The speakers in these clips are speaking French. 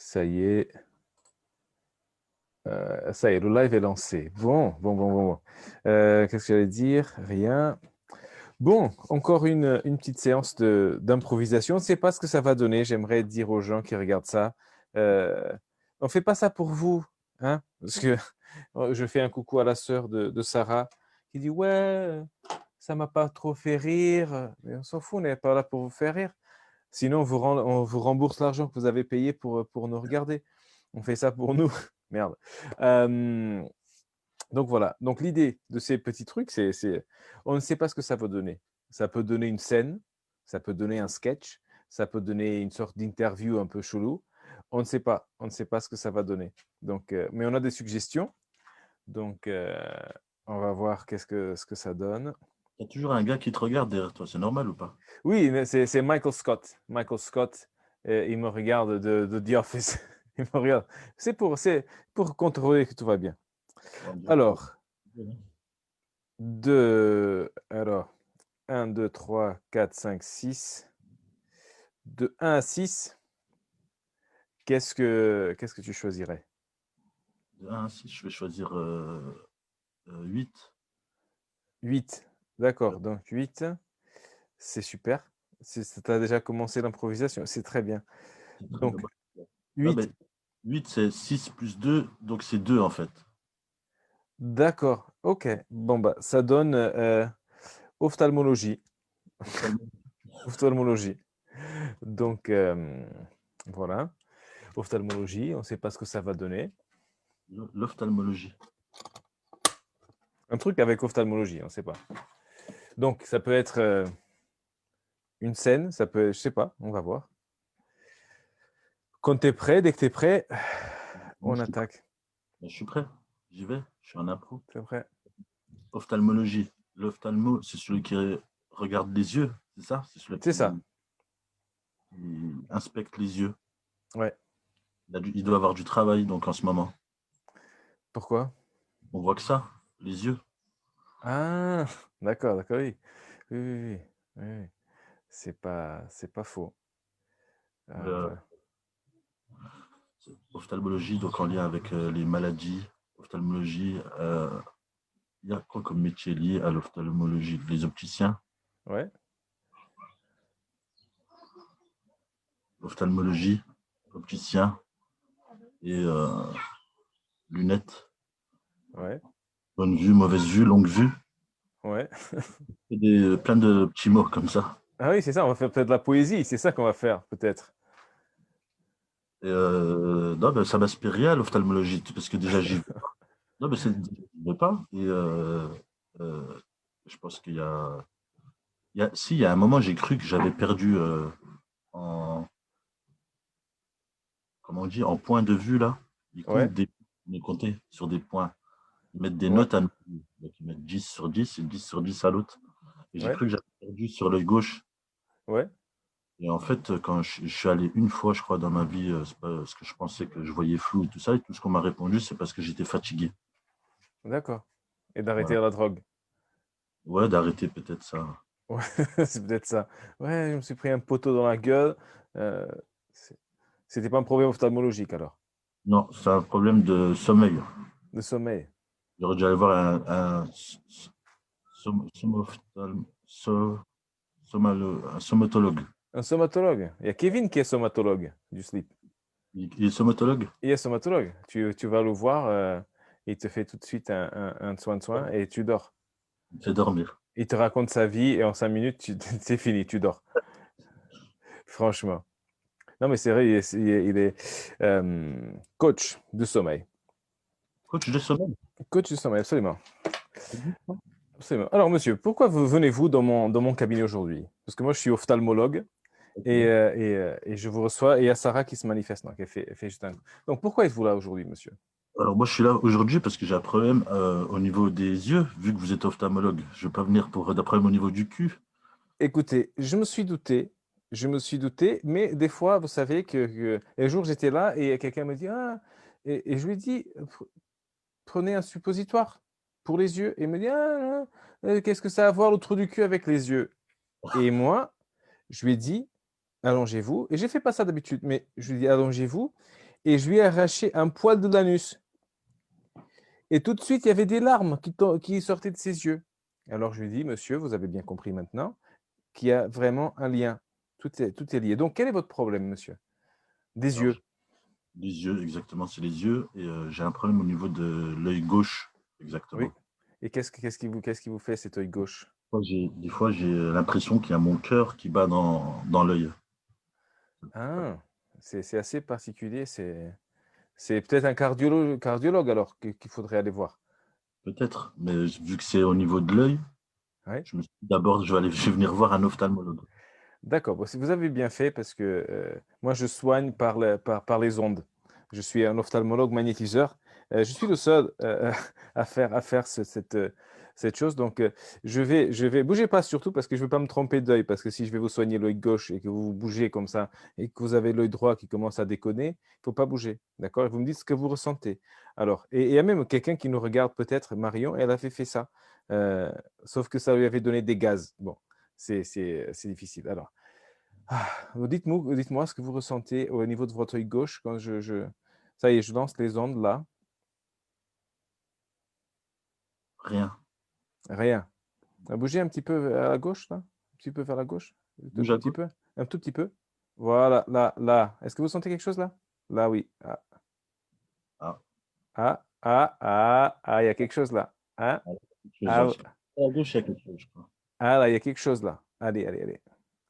Ça y est. Ça y est, le live est lancé. Bon. Qu'est-ce que j'allais dire? Rien. Bon, encore une petite séance d'improvisation. On ne sait pas ce que ça va donner. J'aimerais dire aux gens qui regardent ça, euh, on ne fait pas ça pour vous, hein? Parce que je fais un coucou à la sœur de Sarah qui dit, ouais, ça m'a pas trop fait rire. Mais on s'en fout, on n'est pas là pour vous faire rire. Sinon, on vous rembourse l'argent que vous avez payé pour nous regarder. On fait ça pour nous. Merde. Euh, donc voilà. Donc l'idée de ces petits trucs, on ne sait pas ce que ça peut donner. Ça peut donner une scène, ça peut donner un sketch, ça peut donner une sorte d'interview un peu chelou. On ne sait pas. On ne sait pas ce que ça va donner. Donc, mais on a des suggestions. Donc, on va voir ce que ça donne. Il y a toujours un gars qui te regarde derrière toi, c'est normal ou pas? Oui, mais c'est Michael Scott. Michael Scott, il me regarde de The Office. Il me regarde. C'est pour contrôler que tout va bien. On dirait que- Alors, alors, 1, 2, 3, 4, 5, 6. De 1 à 6, qu'est-ce que tu choisirais? De 1 à 6, je vais choisir 8. 8. D'accord, donc 8, c'est super. Tu as déjà commencé l'improvisation, c'est très bien. Donc, Ah 8, ben, 8, c'est 6 plus 2, donc c'est 2 en fait. d'accord, ok. Bon, bah, ça donne ophtalmologie. Ophtalmo- Ophtalmologie. Donc, voilà. Ophtalmologie, on ne sait pas ce que ça va donner. L'ophtalmologie. Un truc avec ophtalmologie, on ne sait pas. Donc, ça peut être une scène, ça peut, je sais pas, on va voir. Quand tu es prêt, dès que tu es prêt, Moi, on je suis prêt. attaque. Ben, je suis prêt. J'y vais. Je suis en impro. C'est vrai. Ophtalmologie. L'ophtalmo, c'est celui qui regarde les yeux, c'est ça? C'est celui C'est ça. qui inspecte les yeux. Ouais. Il doit avoir du travail donc en ce moment. Pourquoi? On voit que ça, les yeux. Ah, d'accord, oui. Oui. C'est pas faux. Euh, Voilà. Ophtalmologie, donc en lien avec les maladies. Ophtalmologie, il y a quoi comme métier lié à l'ophtalmologie? Les opticiens, Ouais, ophtalmologie, opticiens et lunettes. ouais, Bonne vue, mauvaise vue, longue vue. ouais. Et plein de petits mots comme ça. Ah oui, c'est ça, on va faire peut-être de la poésie, c'est ça qu'on va faire, peut-être. Et, non, ben, ça m'inspire rien l'ophtalmologie, parce que déjà j'y vais. Non, mais j'y vais pas. Et euh, je pense si, il y a un moment, j'ai cru que j'avais perdu en, comment on dit, en point de vue, là. Ils Ouais, comptent on est compté sur des points. Ils mettent des ouais, notes à nous. Donc, ils mettent 10 sur 10 et 10 sur 10 à l'autre. Et j'ai ouais, cru que j'avais perdu sur l'œil gauche. ouais. Et en fait, quand je suis allé une fois, je crois, dans ma vie, c'est pas parce que je pensais que je voyais flou et tout ça, et tout ce qu'on m'a répondu, c'est parce que j'étais fatigué. D'accord. Et d'arrêter Voilà. la drogue. Ouais, d'arrêter peut-être ça. Ouais, c'est peut-être ça. Ouais, je me suis pris un poteau dans la gueule. Euh, c'est- C'était pas un problème ophtalmologique alors, Non, c'est un problème de sommeil. de sommeil. J'aurais dû aller voir un somatologue. Un somatologue. Il y a Kevin qui est somatologue du sleep. Il est somatologue? Il est somatologue. Tu vas le voir, il te fait tout de suite un soin et tu dors. Il me fait dormir. Il te raconte sa vie et en 5 minutes, c'est fini, tu dors. Franchement. Non, mais c'est vrai, il est coach de sommeil. Coach de sommeil? Coach de sommeil, absolument. Absolument. Alors, monsieur, pourquoi venez-vous dans mon cabinet aujourd'hui? Parce que moi, je suis ophtalmologue Ok. et je vous reçois et il y a Sarah qui se manifeste. Donc, elle fait juste un... Donc, pourquoi êtes-vous là aujourd'hui, monsieur? Alors moi je suis là aujourd'hui parce que j'ai un problème au niveau des yeux, vu que vous êtes ophtalmologue. Je ne vais pas venir pour d'un problème au niveau du cul. Écoutez, je me suis douté, mais des fois, vous savez un jour, j'étais là et quelqu'un me dit, ah, et je lui dis, prenez un suppositoire pour les yeux. Et il me dit, ah, qu'est-ce que ça a à voir le trou du cul avec les yeux? Et moi, je lui ai dit, allongez-vous. Et je ne fais pas ça d'habitude, mais je lui ai dit, allongez-vous. et je lui ai arraché un poil de l'anus. Et tout de suite, il y avait des larmes qui sortaient de ses yeux. Alors je lui ai dit, monsieur, vous avez bien compris maintenant qu'il y a vraiment un lien. Tout est lié. Donc, quel est votre problème, monsieur? Des Alors, yeux. les yeux, exactement, c'est les yeux. Et j'ai un problème au niveau de l'œil gauche, Oui. exactement. Et qu'est-ce qui vous fait cet œil gauche? Des fois, j'ai l'impression qu'il y a mon cœur qui bat dans l'œil. Ah, c'est assez particulier. C'est peut-être un cardiologue alors qu'il faudrait aller voir. Peut-être, mais vu que c'est au niveau de l'œil, Oui. je me suis dit d'abord, je vais venir voir un ophtalmologue. D'accord. Bon, si vous avez bien fait parce que moi, je soigne par les ondes. Je suis un ophtalmologue magnétiseur. Je suis le seul à faire cette chose. Donc, bougez pas surtout parce que je ne veux pas me tromper d'œil. Parce que si je vais vous soigner l'œil gauche et que vous bougez comme ça et que vous avez l'œil droit qui commence à déconner, il ne faut pas bouger. D'accord? Et vous me dites ce que vous ressentez. Alors, et il y a même quelqu'un qui nous regarde peut-être, Marion, elle avait fait ça. Euh, Sauf que ça lui avait donné des gaz. Bon, c'est difficile. Alors, dites-moi ce que vous ressentez au niveau de votre œil gauche quand ça y est, je lance les ondes là. Rien. Rien. Bougez un petit peu à la gauche là. Un petit peu vers la gauche. Un Bouge tout à petit gauche. peu. Un tout petit peu. Voilà, là, là. Est-ce que vous sentez quelque chose là? Là, oui. Ah, Ah, il y a quelque chose là. Hein? ah, quelque chose Ah, à gauche, il y a quelque chose, je crois. là, il y a quelque chose là. Allez, allez, allez.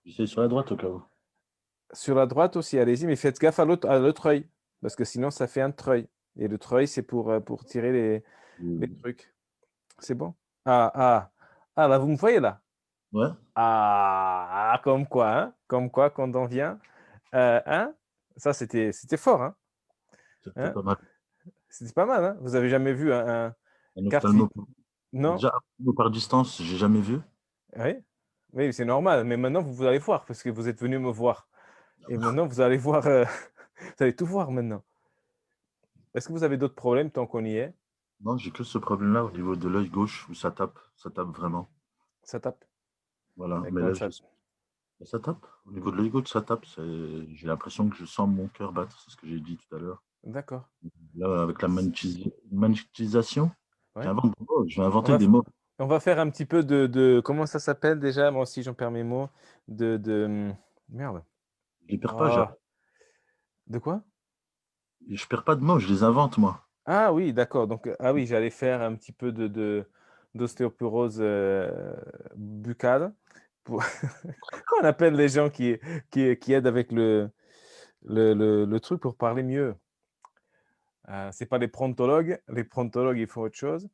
J'essaie sur la droite au cas où. Sur la droite aussi, allez-y, mais faites gaffe à l'autre œil. Parce que sinon, ça fait un treuil. Et le treuil, c'est pour tirer les trucs. C'est bon? Ah, ah, là, vous me voyez là? Ouais, Comme quoi, hein? Comme quoi, quand on vient, hein? Ça, c'était fort, hein? c'était Hein? pas mal. C'était pas mal, hein? Vous avez jamais vu un Un carte ophtalmo. Non? Déjà, par distance, j'ai jamais vu. Oui? Oui, c'est normal. Mais maintenant, vous allez voir parce que vous êtes venu me voir. Et maintenant, vous allez voir, vous allez tout voir maintenant. Est-ce que vous avez d'autres problèmes tant qu'on y est? Non, j'ai que ce problème-là au niveau de l'œil gauche où ça tape vraiment. Ça tape. Voilà, Et mais quand là, ça... ça tape. Au niveau de l'œil gauche, ça tape. J'ai l'impression que je sens mon cœur battre, c'est ce que j'ai dit tout à l'heure. D'accord. Là, avec la magnétisation, Ouais. je vais On inventer va, des mots. on va faire un petit peu comment ça s'appelle déjà? Moi aussi, j'en perds mes mots. Merde. Je les perds pas, Ah, de quoi? je perds pas de mots, je les invente, moi. Ah oui, d'accord. Donc, ah oui, j'allais faire un petit peu d'ostéoporose buccale. Pour... Comment on appelle les gens qui aident avec le truc pour parler mieux? C'est pas les prontologues. Les prontologues, ils font autre chose.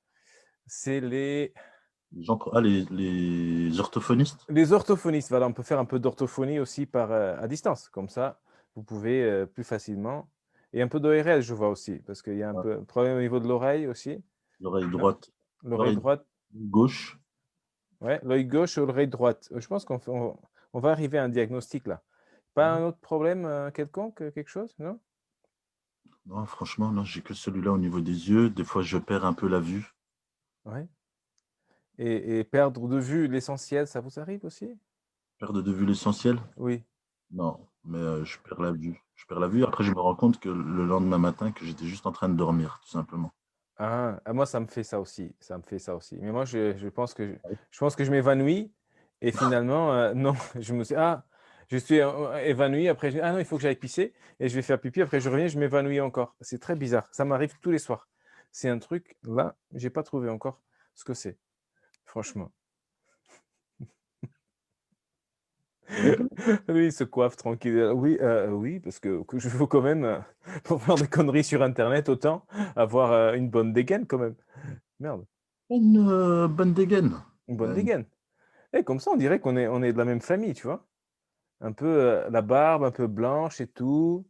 C'est Les orthophonistes. les orthophonistes. Voilà, on peut faire un peu d'orthophonie aussi à distance. Comme ça, vous pouvez plus facilement. Et un peu d'ORL, je vois aussi, parce qu'il y a un Ouais, peu un problème au niveau de l'oreille aussi. l'oreille Non? droite, L'oreille l'oreille droite. gauche. Ouais, l'œil gauche ou l'oreille droite. Je pense on va arriver à un diagnostic là. Pas Ouais. un autre problème quelconque, quelque chose, non? Non, franchement, non, j'ai que celui-là au niveau des yeux. Des fois, je perds un peu la vue. Ouais. Et perdre de vue l'essentiel, ça vous arrive aussi? Perdre de vue l'essentiel. Oui. Non, mais je perds la vue. Je perds la vue. Après, je me rends compte que le lendemain matin, que j'étais juste en train de dormir, tout simplement. Moi, ça me fait ça aussi. Ça me fait ça aussi. Mais moi, je pense que je m'évanouis et finalement, non, je suis évanoui. Après, non, il faut que j'aille pisser et je vais faire pipi. Après, je reviens, je m'évanouis encore. C'est très bizarre. Ça m'arrive tous les soirs. C'est un truc, là, j'ai pas trouvé encore ce que c'est, franchement. D'accord. Lui, il se coiffe tranquille. Oui, oui, parce que je veux quand même, pour faire des conneries sur Internet, autant avoir une bonne dégaine quand même. Merde, Une bonne dégaine. une bonne Une- dégaine. Et comme ça, on dirait on est de la même famille, tu vois. Un peu la barbe, un peu blanche et tout.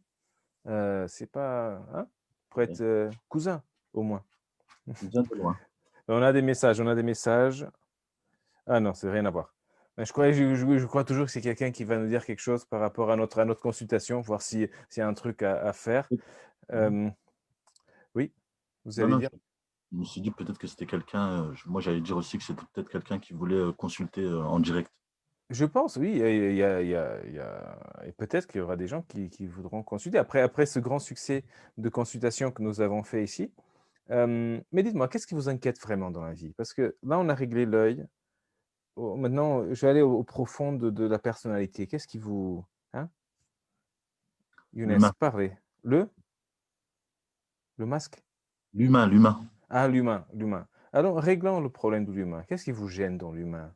C'est pas, hein, pour être cousin, au moins. Tu viens de loin. On a des messages. Ah non, c'est rien à voir. Mais je crois toujours que c'est quelqu'un qui va nous dire quelque chose par rapport à notre consultation, voir s'il y a un truc à faire. Mhm. Euh, oui, vous Non, allez non, dire. je me suis dit peut-être que c'était quelqu'un. Moi, j'allais dire aussi que c'était peut-être quelqu'un qui voulait consulter en direct. Je pense, oui, et peut-être qu'il y aura des gens qui voudront consulter. Après ce grand succès de consultation que nous avons fait ici, mais dites-moi, qu'est-ce qui vous inquiète vraiment dans la vie? Parce que là, on a réglé l'œil. Maintenant, je vais aller au profond de la personnalité. Qu'est-ce qui vous hein? Younes, L'humain, parlez. Le masque? l'humain. Ah, l'humain. Alors, réglons le problème de l'humain. Qu'est-ce qui vous gêne dans l'humain,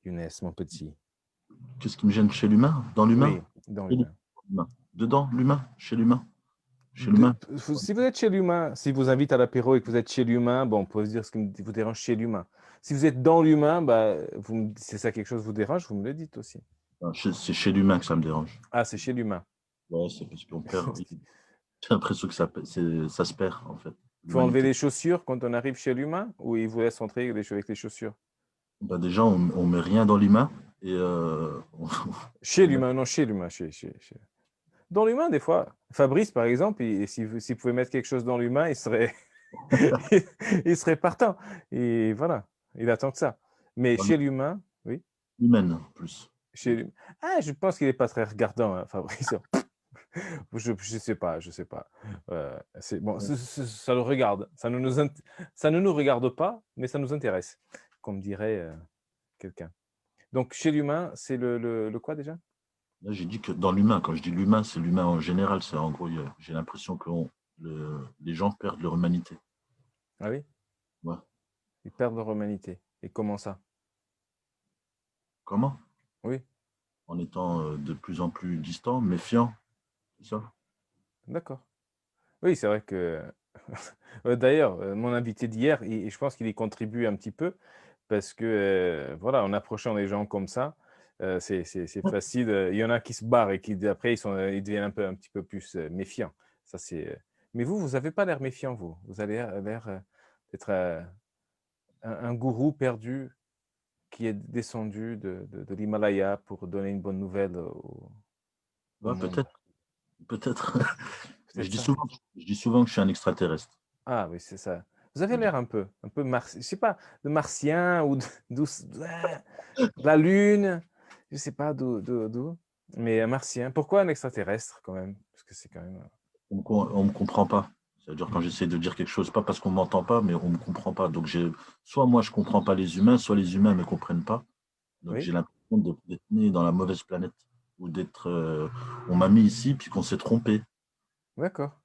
Younes, mon petit? Qu'est-ce qui me gêne chez l'humain? Dans l'humain? Oui, dans Chez l'humain. l'humain. Dedans, l'humain? Chez l'humain? Chez l'humain? Si vous êtes chez l'humain, si vous invite à l'apéro et que vous êtes chez l'humain, bon, on peut se dire ce qui vous dérange chez l'humain. Si vous êtes dans l'humain, bah, si ça quelque chose vous dérange, vous me le dites aussi. C'est chez l'humain que ça me dérange. Ah, c'est chez l'humain. Ouais, c'est parce qu'on perd. J'ai l'impression que ça se perd, en fait, Il faut enlever l'humanité. les chaussures quand on arrive chez l'humain ou il vous laisse entrer avec les chaussures? Bah, déjà, on met rien dans l'humain et Chez on met. l'humain, non, chez l'humain. Dans l'humain, des fois, Fabrice, par exemple, s'il pouvait mettre quelque chose dans l'humain, il serait partant. Et voilà, il attend que ça. Mais Voilà, chez l'humain, oui, humaine, plus. chez l'humain. Ah, je pense qu'il n'est pas très regardant, hein, Fabrice. Je sais pas, je sais pas. C'est bon, Ouais. ça le regarde. Ça ne nous regarde pas, mais ça nous intéresse, comme dirait quelqu'un. Donc, chez l'humain, c'est le quoi déjà? Là, j'ai dit que dans l'humain, quand je dis l'humain, c'est l'humain en général. C'est en gros, j'ai l'impression que les gens perdent leur humanité. Ah oui, Ouais. ils perdent leur humanité. Et comment ça? Comment? Oui, En étant de plus en plus distant, méfiant, c'est ça? d'accord. Oui, c'est vrai que d'ailleurs, mon invité d'hier, et je pense qu'il y contribue un petit peu parce que, voilà, en approchant les gens comme ça, c'est facile, il y en a qui se barrent et qui après ils deviennent un petit peu plus, méfiants. Ça c'est, mais vous avez pas l'air méfiant vous. Vous avez l'air, d'être, un gourou perdu qui est descendu de l'Himalaya pour donner une bonne nouvelle au Ouais, monde. peut-être. Mais Peut-être ça? je dis souvent que je suis un extraterrestre. Ah oui, c'est ça. Vous avez l'air un peu je sais pas, de martien ou d'où de la Lune, je sais pas d'où, mais un martien. Pourquoi un extraterrestre quand même? Parce que c'est quand même, On me comprend pas. C'est-à-dire quand j'essaie de dire quelque chose, pas parce qu'on m'entend pas, mais on me comprend pas. Donc soit moi je comprends pas les humains, soit les humains me comprennent pas. Donc oui? j'ai l'impression d'être né dans la mauvaise planète ou on m'a mis ici puis qu'on s'est trompé. D'accord,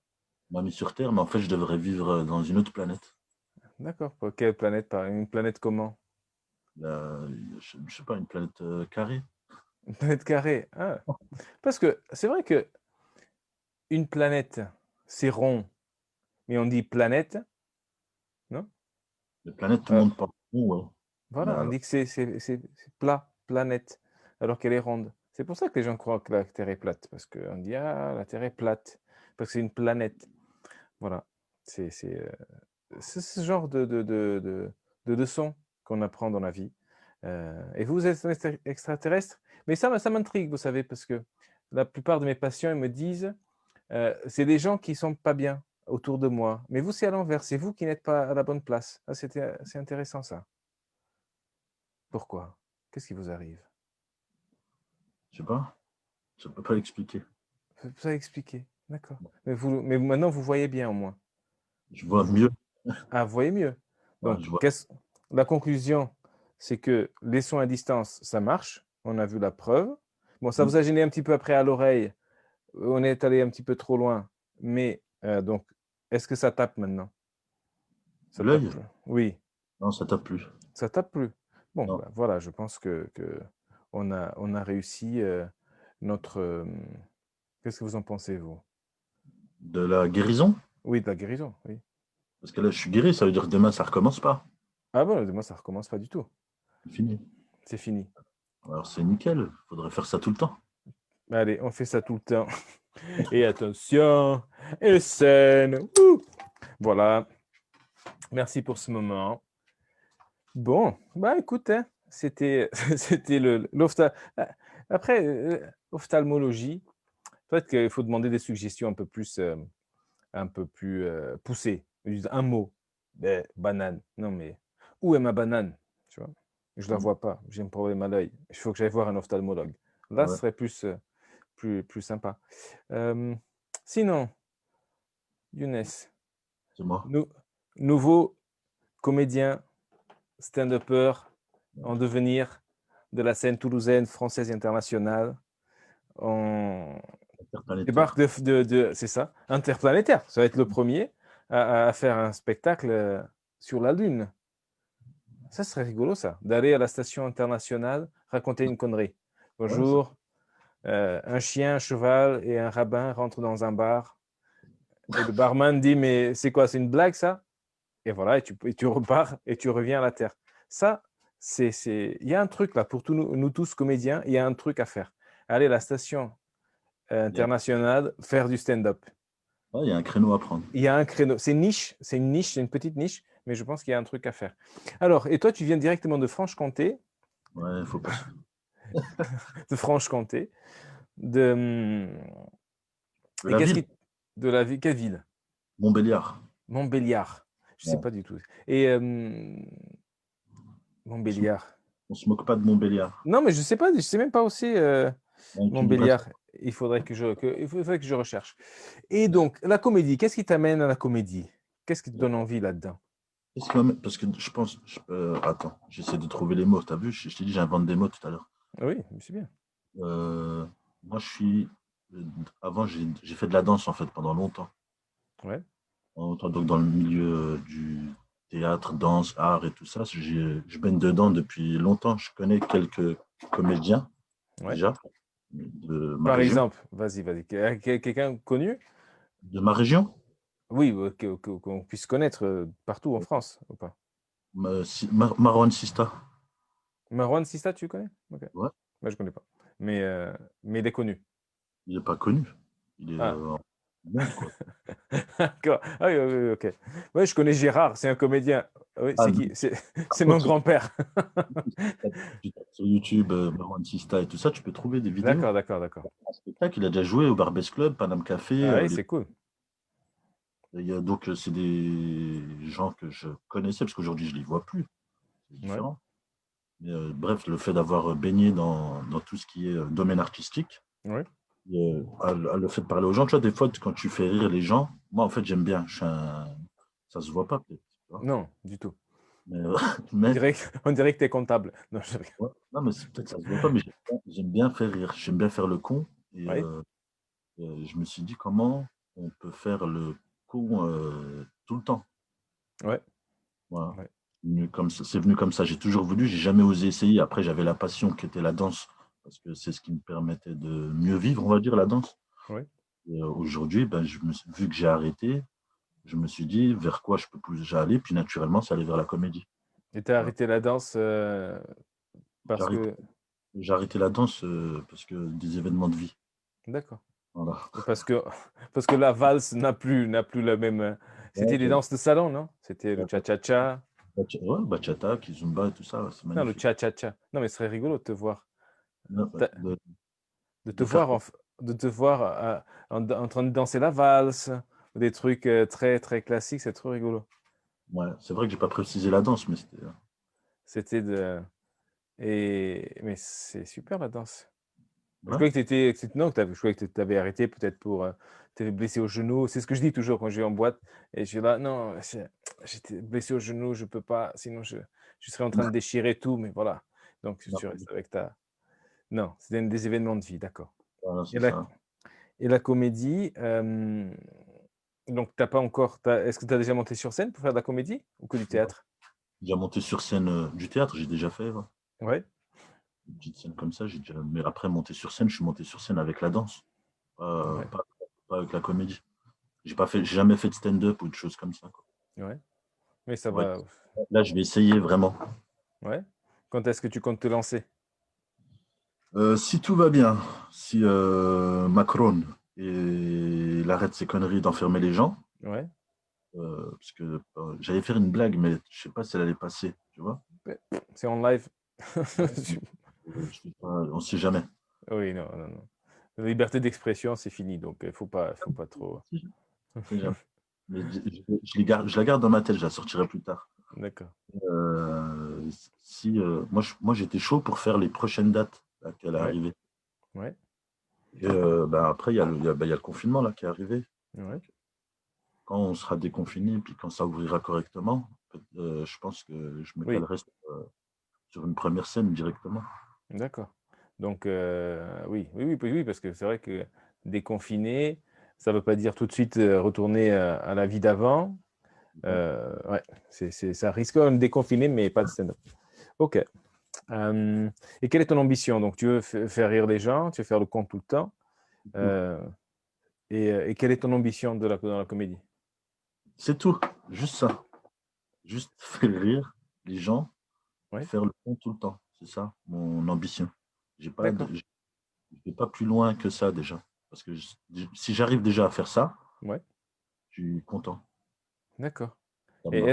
On m'a mis sur Terre, mais en fait je devrais vivre dans une autre planète. d'accord. Pour quelle planète une planète comment? Là, je sais pas, une planète carrée. Une planète carrée? Ah! Parce que c'est vrai que une planète, c'est rond, mais on dit planète, non? Les planètes, tout le Heu, monde parle. Ouais. Mais voilà, on alors, dit que c'est plat, planète, alors qu'elle est ronde. C'est pour ça que les gens croient que la Terre est plate, parce qu'on dit: «Ah, la Terre est plate», parce que c'est une planète. Voilà, c'est c'est, heu, c'est ce genre de leçons qu'on apprend dans la vie. Et vous êtes un extraterrestre? Mais ça m'intrigue, vous savez, parce que la plupart de mes patients, ils me disent, c'est des gens qui sont pas bien autour de moi. Mais vous, c'est à l'envers, c'est vous qui n'êtes pas à la bonne place. Ah, c'est intéressant ça. Pourquoi? Qu'est-ce qui vous arrive? je sais pas, je peux pas l'expliquer. Vous avez expliqué, d'accord. Mais maintenant, vous voyez bien au moins? Je vois mieux. Ah, vous voyez mieux. Ouais, Donc je vois. la conclusion, c'est que les sons à distance, ça marche. On a vu la preuve. Bon, ça Hmm. vous a gêné un petit peu après à l'oreille. On est allé un petit peu trop loin. Mais donc, est-ce que ça tape maintenant? Ça tape L'œil? plus? Oui, Non, ça t'a plu. ça tape plus. Bon, Non. bah, voilà, je pense que on a réussi notre. Qu'est-ce que vous en pensez, vous? De la guérison? Oui, de la guérison, oui. Parce que là, je suis guéri, ça veut dire que demain, ça recommence pas. Ah bon, moi, ça recommence pas du tout. C'est fini. C'est fini. Alors, c'est nickel. Faudrait faire ça tout le temps. Allez, on fait ça tout le temps. Et attention, et scène. Ouh. Voilà, merci pour ce moment. Bon, bah écoute, hein, c'était c'était après, ophtalmologie, peut-être qu'il faut demander des suggestions un peu plus poussées. Juste un mot, banane. Non mais où est ma banane? Tu vois? Je ne la vois pas. J'ai un problème à l'œil. Il faut que j'aille voir un ophtalmologue. Là, ce Ouais, serait plus sympa. Euh, Sinon, Younes, c'est moi. nou- nouveau comédien, stand-upper en devenir de la scène toulousaine, française et internationale. On débarque Interplanétaire. c'est ça, interplanétaire. Ça va être le premier à faire un spectacle sur la Lune. Ça serait rigolo, ça, d'aller à la station internationale raconter une connerie. Ouais, ça, Bonjour, un chien, un cheval et un rabbin rentrent dans un bar. Et le barman dit, mais c'est quoi, c'est une blague, ça? Et voilà, et tu repars et tu reviens à la terre. Ça, il y a un truc là, pour nous tous comédiens, il y a un truc à faire. Aller à la station il y a, internationale, faire du stand-up. ouais, il y a un créneau à prendre. Il y a un créneau. C'est niche, c'est une petite niche, mais je pense qu'il y a un truc à faire. Alors, et toi, tu viens directement de Franche-Comté, Ouais, il faut pas se... de Franche-Comté, de, et La qu'est-ce ville, qui, de la ville, quelle ville? Montbéliard. Montbéliard. Je sais Ouais. pas du tout. Et On se, Montbéliard. on se moque pas de Montbéliard. Non, mais je sais pas, je sais même pas aussi Ouais, tu devrais. Montbéliard. Il faudrait que je recherche. Et donc, la comédie, qu'est-ce qui t'amène à la comédie? Qu'est-ce qui te donne envie là-dedans? Parce que je pense. Attends, j'essaie de trouver les mots. T'as vu, je t'ai dit, j'invente des mots tout à l'heure. Ah oui, c'est bien. Euh, Moi, je suis. Avant, j'ai fait de la danse, en fait, pendant longtemps. Ouais, Donc, dans le milieu du théâtre, danse, art et tout ça, je baigne dedans depuis longtemps. Je connais quelques comédiens, ouais. déjà, de ma Par région. exemple, vas-y. Quelqu'un connu? De ma région, Oui, qu'on puisse connaître partout en France, ou pas? Marwan Sista. Marwan Sista, tu connais? Ok. Ouais, Moi, je connais pas. Mais il est connu. il n'est pas connu. Il est Ah. en monde, quoi. D'accord. Ah oui, oui, oui, ok. Oui, je connais Gérard, c'est un comédien. Oui, Ah, c'est qui? C'est par mon contre, grand-père. tu tapes sur YouTube, Marwan Sista et tout ça, tu peux trouver des vidéos. D'accord, d'accord, d'accord. En spectacle, il a déjà joué au Barbès Club, Paname Café. Ah oui, c'est cool. Donc, c'est des gens que je connaissais, parce qu'aujourd'hui, je ne les vois plus. C'est Ouais, différent. Mais, bref, le fait d'avoir baigné dans tout ce qui est domaine artistique, ouais. le fait de parler aux gens, tu vois, des fois, quand tu fais rire les gens, moi, en fait, j'aime bien. Ça se voit pas, peut-être. Tu vois. Non, du tout. Mais, On mais dirait, on dirait que tu es comptable. Non, ouais, non, mais peut-être ça se voit pas, mais j'aime bien faire rire. J'aime bien faire le con. Et Oui, je me suis dit, comment on peut faire le con tout le temps. ouais, Voilà. ouais. C'est venu comme ça. J'ai toujours voulu, j'ai jamais osé essayer. Après, j'avais la passion qui était la danse, parce que c'est ce qui me permettait de mieux vivre, on va dire, la danse. Ouais. Et aujourd'hui, ben, vu que j'ai arrêté, je me suis dit vers quoi je peux plus aller. Puis naturellement, ça allait vers la comédie. Et tu as Voilà. arrêté la danse J'ai parce arrêté, que... j'ai arrêté la danse parce que des événements de vie. D'accord. Voilà. Et parce que la valse n'a plus la même... Ouais, C'était des danses de salon, non? C'était le cha-cha-cha. ouais, bachata, kizumba et tout ça, ouais, c'est Non, le magnifique. cha-cha-cha. Non, mais ce serait rigolo de te voir. Non, Ta- De te de faire voir, quoi? de te voir en train de danser la valse, ou des trucs très, très classiques, c'est trop rigolo. Ouais, c'est vrai que j'ai pas précisé la danse, mais c'était. C'était de... Mais c'est super la danse. Je Ouais, croyais non, je croyais que tu avais arrêté peut-être pour... t'avais blessé au genou. C'est ce que je dis toujours quand je vais en boîte. Et je suis là, non, j'étais blessé au genou, je peux pas, sinon je serais en train de déchirer tout, mais voilà. Donc non, tu restes avec ta... Non, c'était des événements de vie, d'accord. voilà, Et c'est la, ça. et la comédie, donc t'as pas encore... Est-ce que tu as déjà monté sur scène pour faire de la comédie ou que du théâtre? J'ai monté sur scène du théâtre, j'ai déjà fait. Ouais. Ouais, Une petite scène comme ça, j'ai déjà. Mais après, monter sur scène, je suis monté sur scène avec la danse, pas, ouais, pas- pas avec la comédie. J'ai jamais fait de stand-up ou de choses comme ça, quoi. ouais. Mais ça Ouais. va. Là, je vais essayer vraiment. Ouais. Quand est-ce que tu comptes te lancer? Si tout va bien, si Macron il arrête ses conneries d'enfermer les gens, Ouais. parce que j'allais faire une blague, mais je sais pas si elle allait passer, tu vois. Ouais. C'est en live. Ouais. Je sais pas, on sait jamais. Oui, non, non, non. La liberté d'expression, c'est fini, donc il faut pas trop. On sait jamais. Mais je la garde dans ma tête, je la sortirai plus tard. D'accord. moi, j'étais chaud pour faire les prochaines dates là, qu'elle est Ouais, arrivée. ouais, Et après, il y a le confinement là, qui est arrivé. ouais. Quand on sera déconfiné, puis quand ça ouvrira correctement, je pense que je me Oui, calerai sur une première scène directement. d'accord. Donc, oui, oui, oui, oui, parce que c'est vrai que déconfiné, ça ne veut pas dire tout de suite retourner à la vie d'avant. Ouais, ça risque de déconfiner, mais pas de stand-up. Ok. Et quelle est ton ambition? Donc, tu veux faire rire les gens, tu veux faire le con tout le temps. Euh, et quelle est ton ambition dans la comédie? C'est tout, juste ça. Juste faire rire les gens et Ouais, faire le con tout le temps. C'est ça mon ambition. d'accord. Je vais pas plus loin que ça déjà. Parce que si j'arrive déjà à faire ça, Ouais, je suis content. d'accord. Ça Et me va.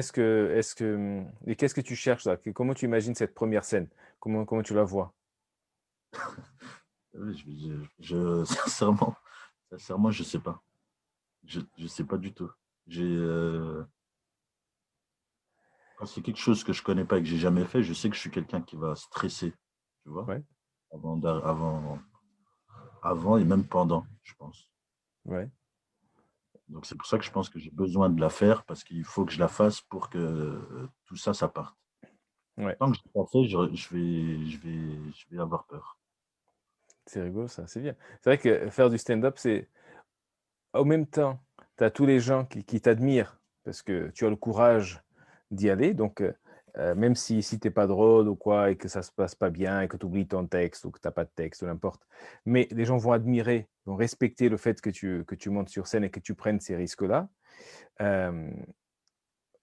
et qu'est-ce que tu cherches là? Comment tu imagines cette première scène? Comment tu la vois? Oui, sincèrement, je sais pas. Je sais pas du tout. J'ai, quand c'est quelque chose que je connais pas et que j'ai jamais fait, je sais que je suis quelqu'un qui va stresser, tu vois, Ouais, avant et même pendant, je pense. ouais, Donc c'est pour ça que je pense que j'ai besoin de la faire parce qu'il faut que je la fasse pour que tout ça, ça parte. ouais. Tant que je l'ai pas fait, je vais avoir peur. C'est rigolo ça, c'est bien. C'est vrai que faire du stand-up, c'est au même temps, tu as tous les gens qui t'admirent parce que tu as le courage d'y aller. Donc, même si tu es pas drôle ou quoi et que ça se passe pas bien et que tu oublies ton texte ou que tu as pas de texte ou n'importe. Mais les gens vont admirer, vont respecter le fait que tu montes sur scène et que tu prennes ces risques-là. Hem,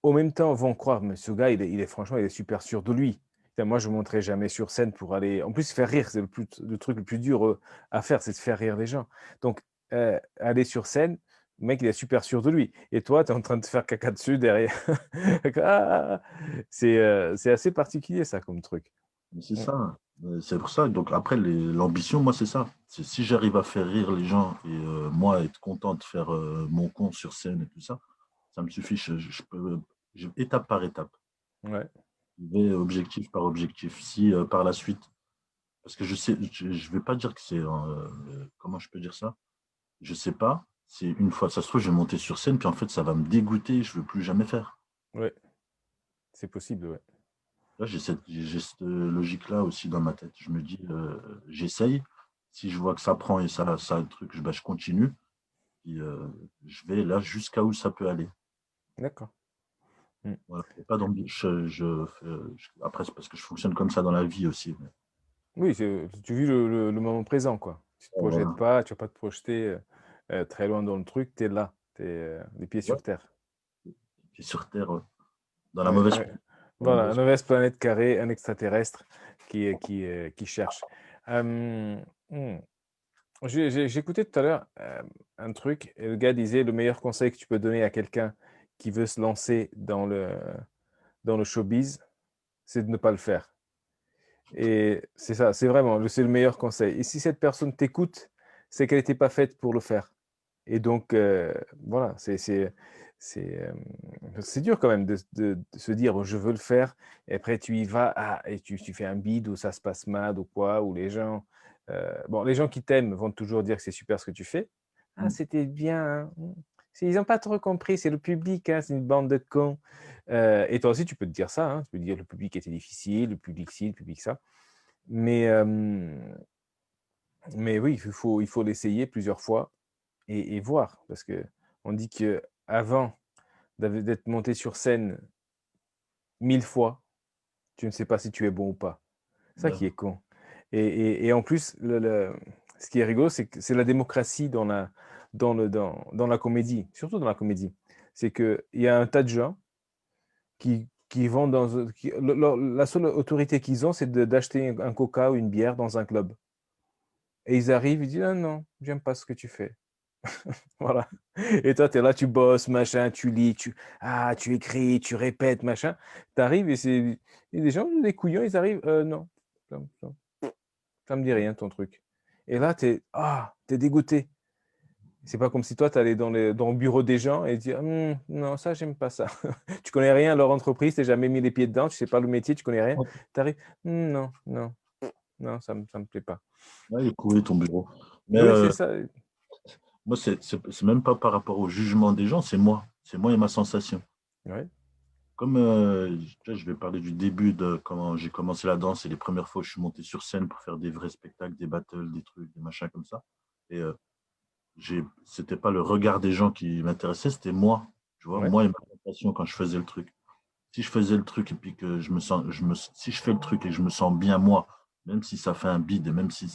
au même temps, vont croire: «Mais ce gars, il est franchement, il est super sûr de lui. Putain, moi, je ne monterai jamais sur scène pour aller» en plus, faire rire, c'est le truc le plus dur, à faire, c'est de faire rire les gens. Donc, aller sur scène, le mec, il est super sûr de lui et toi, tu es en train de te faire caca dessus derrière. Ah! C'est assez particulier ça comme truc. Mais c'est Mmh, ça. C'est pour ça. Donc après, l'ambition, moi, c'est ça. C'est si j'arrive à faire rire les gens et moi être content de faire mon con sur scène et tout ça, ça me suffit. Je peux, étape par étape. ouais, Je vais objectif par objectif. Si par la suite, parce que je sais, je vais pas dire que c'est, comment je peux dire ça? Je sais pas. C'est une fois, ça se trouve, je vais monter sur scène, puis en fait, ça va me dégoûter. Je veux plus jamais faire. ouais, c'est possible, ouais. Là, j'ai cette logique-là aussi dans ma tête. Je me dis, j'essaye. Si je vois que ça prend et ça le truc, je continue. Puis, je vais là jusqu'à où ça peut aller. D'accord. Mmh. Voilà. Et pas d'ambi- Après, c'est parce que je fonctionne comme ça dans la vie aussi. Oui, tu vis le moment présent, quoi. Tu te projettes Voilà. pas, tu vas pas te projeter, très loin dans le truc, tu es là, tu es, les pieds Ouais. sur terre. Et sur Terre, dans la Ouais, mauvaise, ouais. dans la Voilà, mauvaise. une mauvaise planète carrée, un extraterrestre qui cherche. Mmh, j'ai écouté tout à l'heure, un truc et le gars disait: «Le meilleur conseil que tu peux donner à quelqu'un qui veut se lancer dans le showbiz, c'est de ne pas le faire». Et c'est ça, c'est vraiment c'est le meilleur conseil. Et si cette personne t'écoute, c'est qu'elle était pas faite pour le faire. Et donc, voilà, c'est dur quand même de se dire: «Bon, je veux le faire» et après tu y vas, et tu fais un bide ou ça se passe mal ou quoi, ou les gens, bon, les gens qui t'aiment vont toujours dire que c'est super ce que tu fais. «Ah, Mm. c'était bien, hein, C'est ils ont pas trop compris, c'est le public, hein, c'est une bande de cons». Et toi aussi tu peux te dire ça, hein, tu peux te dire: «Le public était difficile, le public ci, le public ça». Mais, mais oui, il faut l'essayer plusieurs fois et voir. Parce qu'on dit qu'avant d'être monté sur scène 1000 fois, tu ne sais pas si tu es bon ou pas. C'est ça Ouais. qui est con. Et en plus, ce qui est rigolo, c'est que c'est la démocratie dans la comédie, surtout dans la comédie. C'est qu'il y a un tas de gens qui vont dans la seule autorité qu'ils ont, c'est d'acheter un coca ou une bière dans un club. Et ils arrivent, ils disent: «Ah non, j'aime pas ce que tu fais». Voilà. Et toi, tu es là, tu bosses, machin, tu lis, tu écris, tu répètes, machin. Tu arrives et des gens, des couillons, ils arrivent: non, ça me dit rien ton truc». Et là, tu es dégoûté. C'est pas comme si toi, tu allais dans le bureau des gens et dire non, ça, j'aime pas ça. Tu connais rien à leur entreprise, tu n'as jamais mis les pieds dedans, tu sais pas le métier, tu connais rien. Tu arrives, non, non, non, ça me plaît pas. Ouais, il est couru ton bureau. Mais Oui, c'est ça. moi, c'est même pas par rapport au jugement des gens, c'est moi. C'est moi et ma sensation. Ouais, Comme je vais parler du début de comment j'ai commencé la danse et les premières fois où je suis monté sur scène pour faire des vrais spectacles, des battles, des trucs, des machins comme ça. Et c'était pas le regard des gens qui m'intéressait, c'était moi. Tu vois, ouais, moi et ma sensation quand je faisais le truc. Si je faisais le truc et puis que si je fais le truc et que je me sens bien moi, même si ça fait un bide et même si et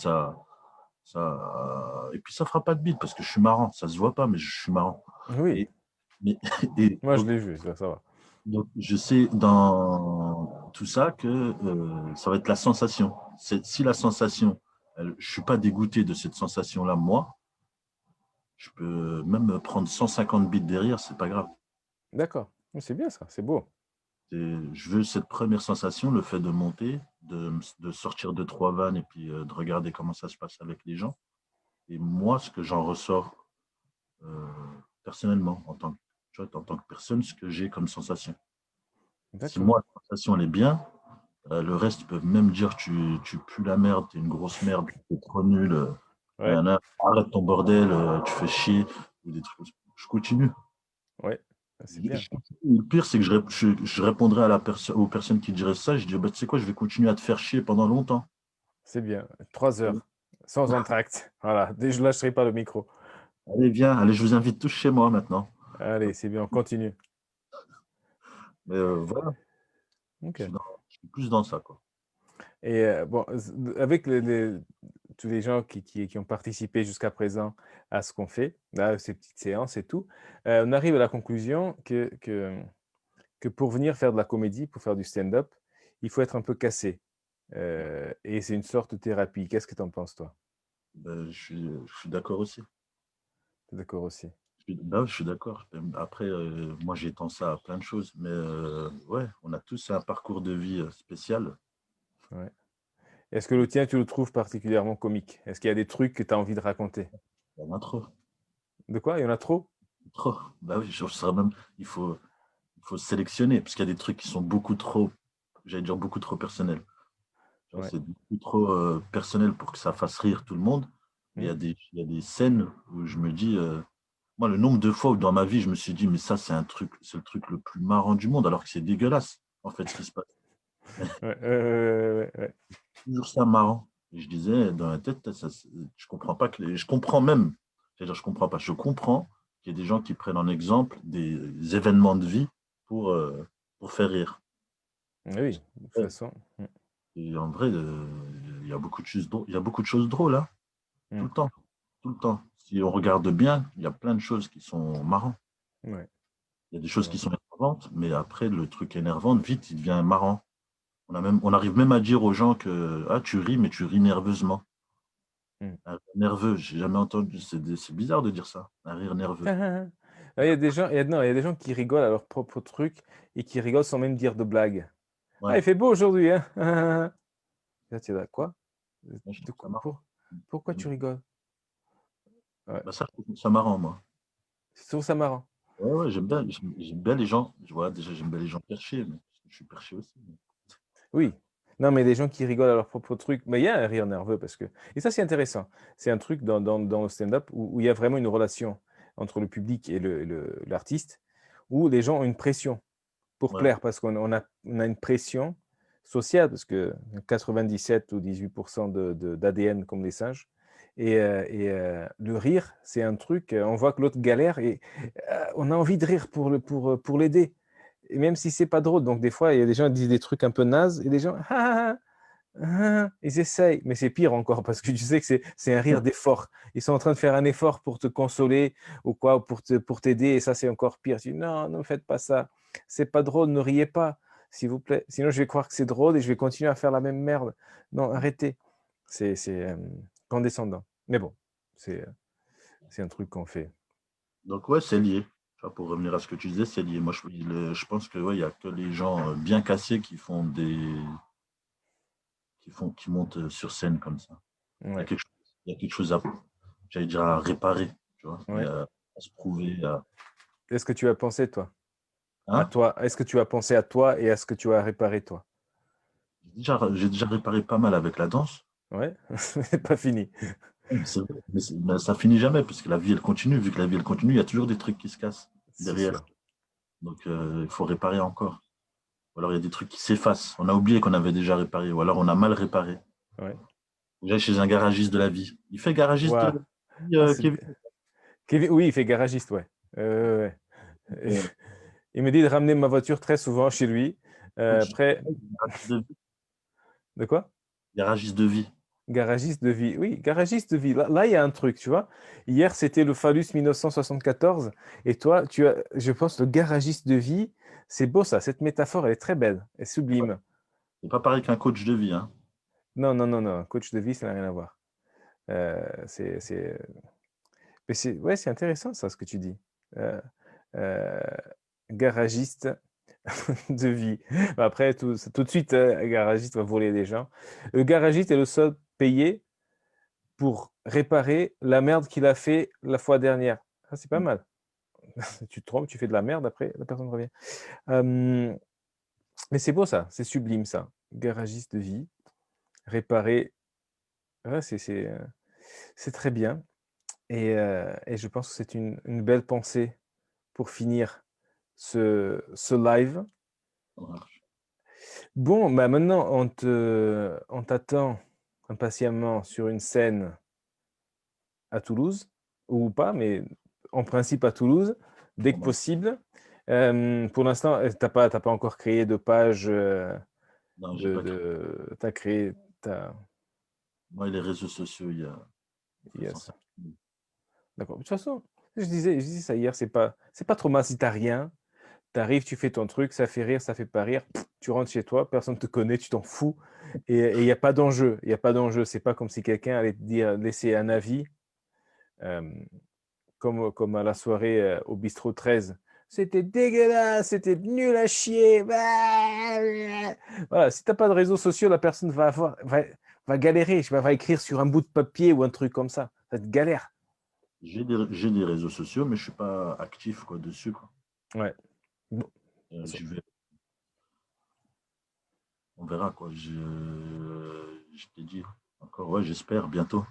puis ça fera pas de bide parce que je suis marrant, ça se voit pas, mais je suis marrant. oui. Et, mais, et Moi, je l'ai vu, ça va. donc, je sais dans tout ça que ça va être la sensation. Si la sensation, je ne suis pas dégoûté de cette sensation-là, moi, je peux même me prendre 150 bits derrière, c'est pas grave. D'accord. C'est bien ça, c'est beau. Je veux cette première sensation, le fait de monter, de sortir de trois vannes et puis de regarder comment ça se passe avec les gens. Et moi, ce que j'en ressors euh, personnellement, en tant que personne, ce que j'ai comme sensation. Si D'accord. moi, la sensation, elle est bien, le reste, ils peuvent même dire tu pues la merde, t'es une grosse merde, t'es trop nul, Ouais, arrête ton bordel, tu fais chier, ou des trucs comme ça. Je continue. ouais, c'est bien. Le pire, c'est que je répondrai aux personnes qui diraient ça, je dis bah, tu sais quoi, je vais continuer à te faire chier pendant longtemps. C'est bien. 3 heures, sans entracte. Voilà, je ne lâcherai pas le micro. Allez, viens, allez, je vous invite tous chez moi maintenant. Allez, c'est bien, on continue. Mais voilà, Ok. je suis plus dans ça, quoi. Et bon, avec tous les gens qui ont participé jusqu'à présent à ce qu'on fait, là, ces petites séances et tout, on arrive à la conclusion que pour venir faire de la comédie, pour faire du stand-up, il faut être un peu cassé. Et c'est une sorte de thérapie. Qu'est-ce que tu en penses, toi? Ben, je suis d'accord aussi. Tu es d'accord aussi? Bah ouais, je suis d'accord. Après, moi, j'étends ça à plein de choses. Mais ouais, on a tous un parcours de vie spécial. Ouais. Est-ce que le tien, tu le trouves particulièrement comique? Est-ce qu'il y a des trucs que tu as envie de raconter? Il y en a trop. De quoi? Il y en a trop? Trop. Bah oui, je serais même, il faut sélectionner, parce qu'il y a des trucs qui sont beaucoup trop, j'allais dire beaucoup trop personnels. Genre, Ouais. c'est beaucoup trop personnel pour que ça fasse rire tout le monde. Mais Hmm. il y a des scènes où je me dis, moi, le nombre de fois où dans ma vie, je me suis dit, mais ça, c'est le truc le plus marrant du monde, alors que c'est dégueulasse, en fait, ce qui se passe. Ouais, ouais, ouais. Toujours ça marrant. Et je disais, dans la tête, je comprends pas je comprends même, c'est-à-dire, je comprends pas, je comprends qu'il y ait des gens qui prennent en exemple des événements de vie pour faire rire. Oui, de toute façon. Hmm. Et en vrai, il y a beaucoup de choses drôles, il y a beaucoup de choses drôles, hein, tout Hmm. le temps, tout le temps. Si on regarde bien, il y a plein de choses qui sont marrantes. Ouais, Il y a des c'est choses vrai. qui sont énervantes, mais après, le truc énervant, vite, il devient marrant. On arrive même à dire aux gens que ah, tu ris, mais tu ris nerveusement. Hmm. Un rire nerveux, j'ai jamais entendu. C'est bizarre de dire ça, un rire nerveux. Ah, il y a des gens, non, il y a des gens qui rigolent à leur propre truc et qui rigolent sans même dire de blague. Ah, Ouais, il fait beau aujourd'hui, hein? Là, tu es là, quoi? moi, je De trouve ça quoi- marrant. pourquoi tu rigoles? Ouais. Bah, ça, je trouve ça marrant, moi. Je trouve ça marrant. Ouais, ouais, j'aime bien les gens. Voilà, déjà, j'aime bien les gens perchés, mais je suis perché aussi. Oui. Non, mais des gens qui rigolent à leur propre truc. Mais il y a un rire nerveux parce que. Et ça, c'est intéressant. C'est un truc dans le stand-up où il y a vraiment une relation entre le public et l'artiste, où les gens ont une pression pour Ouais, plaire parce on a une pression sociale, parce que 97 ou 18% d'ADN comme les singes. Et le rire, c'est un truc, on voit que l'autre galère et on a envie de rire pour l'aider. Et même si c'est pas drôle. Donc, des fois, il y a des gens qui disent des trucs un peu nazes et des gens, ah, ah, ah, ils essayent. Mais c'est pire encore parce que tu sais que c'est un rire d'effort. Ils sont en train de faire un effort pour te consoler ou quoi, ou pour t'aider. Et ça, c'est encore pire. Tu dis, non, ne faites pas ça. C'est pas drôle, ne riez pas, s'il vous plaît. Sinon, je vais croire que c'est drôle et je vais continuer à faire la même merde. Non, arrêtez. C'est condescendant. Mais bon, c'est c'est un truc qu'on fait. donc ouais, c'est lié. Tu vois, pour revenir à ce que tu disais, c'est lié. Moi, je pense que ouais, il y a que les gens bien cassés qui montent sur scène comme ça. Il y a Ouais. quelque chose, il y a quelque chose à, j'allais dire, à réparer. Tu vois, et Ouais. à se prouver. Est-ce que tu as pensé, toi, à Hein? toi? Est-ce que tu as pensé à toi et à ce que tu as réparé, toi? J'ai déjà réparé pas mal avec la danse. Ouais, c'est pas fini. C'est vrai, mais ça finit jamais, parce que la vie, elle continue. Vu que la vie, elle continue, il y a toujours des trucs qui se cassent C'est derrière. sûr. Donc, il faut réparer encore. Ou alors, il y a des trucs qui s'effacent. On a oublié qu'on avait déjà réparé, ou alors on a mal réparé. Ouais. J'ai chez un garagiste de la vie. Il fait garagiste de Waouh. la vie, Ah, c'est Kevin. Kevin, oui, il fait garagiste, ouais. Ouais. Euh, Il me dit de ramener ma voiture très souvent chez lui. coach, Après, garagiste de vie. de quoi? Garagiste de vie. Garagiste de vie. Oui, garagiste de vie. Là, il y a un truc, tu vois. Hier, c'était le Phallus 1974. Et toi, tu as, je pense, le garagiste de vie. C'est beau, ça. Cette métaphore, elle est très belle et sublime. C'est pas pareil qu'un coach de vie, hein. Non, non, non, non. Coach de vie, ça n'a rien à voir. Mais ouais, c'est intéressant, ça, ce que tu dis. Euh, euh, Garagiste de vie. Après, tout de suite, un garagiste va voler des gens. Le garagiste est le seul payé pour réparer la merde qu'il a fait la fois dernière. Ça, c'est pas mal. Tu te trompes, tu fais de la merde, après, la personne revient. Euh, mais c'est beau, ça. C'est sublime, ça. Garagiste de vie. Réparer. Ouais, c'est très bien. Et je pense que c'est une belle pensée pour finir ce live. Voilà. Bon, bah maintenant, on t'attend impatiemment sur une scène à Toulouse, ou pas, mais en principe à Toulouse, dès que possible. Pour l'instant, t'as pas encore créé de page Non, j'ai pas créé. t'as créé, t'as, Moi, les réseaux sociaux, il y a yes. 150 000. D'accord. De toute façon, je disais ça hier, c'est pas trop mal si t'as rien. T'arrives, tu fais ton truc, ça fait rire, ça fait pas rire. Tu rentres chez toi, personne ne te connaît, tu t'en fous. Et il n'y a pas d'enjeu. Il n'y a pas d'enjeu. C'est pas comme si quelqu'un allait te dire, laisser un avis, euh, comme à la soirée au bistrot 13. C'était dégueulasse, c'était nul à chier. Voilà, si t'as pas de réseaux sociaux, la personne va galérer. Je sais pas, va écrire sur un bout de papier ou un truc comme ça. Ça te galère. J'ai des réseaux sociaux, mais je suis pas actif quoi, dessus, quoi. Ouais. Bon, de toute façon. J'y vais, on verra, quoi. Je t'ai dit encore, ouais, j'espère bientôt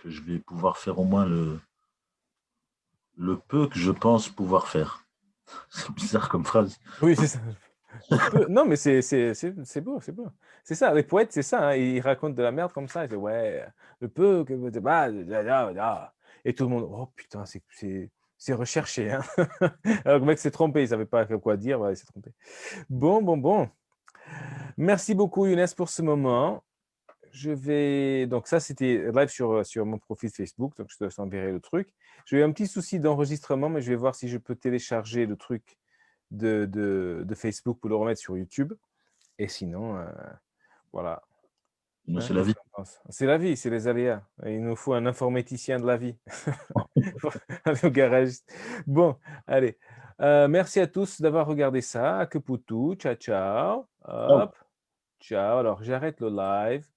que je vais pouvoir faire au moins le peu que je pense pouvoir faire. C'est bizarre comme phrase. Oui, c'est ça. Le peu. Non, mais c'est beau, c'est beau. C'est ça, les poètes, c'est ça, hein, ils racontent de la merde comme ça. Ils disent, ouais, le peu que. Et tout le monde, oh putain, c'est recherché. Hein. Alors que le mec s'est trompé, il savait pas quoi dire, ouais, il s'est trompé. Bon, bon, bon. Merci beaucoup, Younes, pour ce moment. Je vais. Donc, ça, c'était live sur mon profil Facebook. Donc, je te t'enverrai le truc. J'ai eu un petit souci d'enregistrement, mais je vais voir si je peux télécharger le truc de Facebook pour le remettre sur YouTube. Et sinon, voilà. Sinon, Hein, c'est la qu'est-ce vie. qu'on pense? C'est la vie, c'est les aléas. Et il nous faut un informaticien de la vie. Aller au garage. Bon, allez. Merci à tous d'avoir regardé ça. Que poutou. Ciao, ciao. Ciao. Hop. Ciao. Alors, j'arrête le live.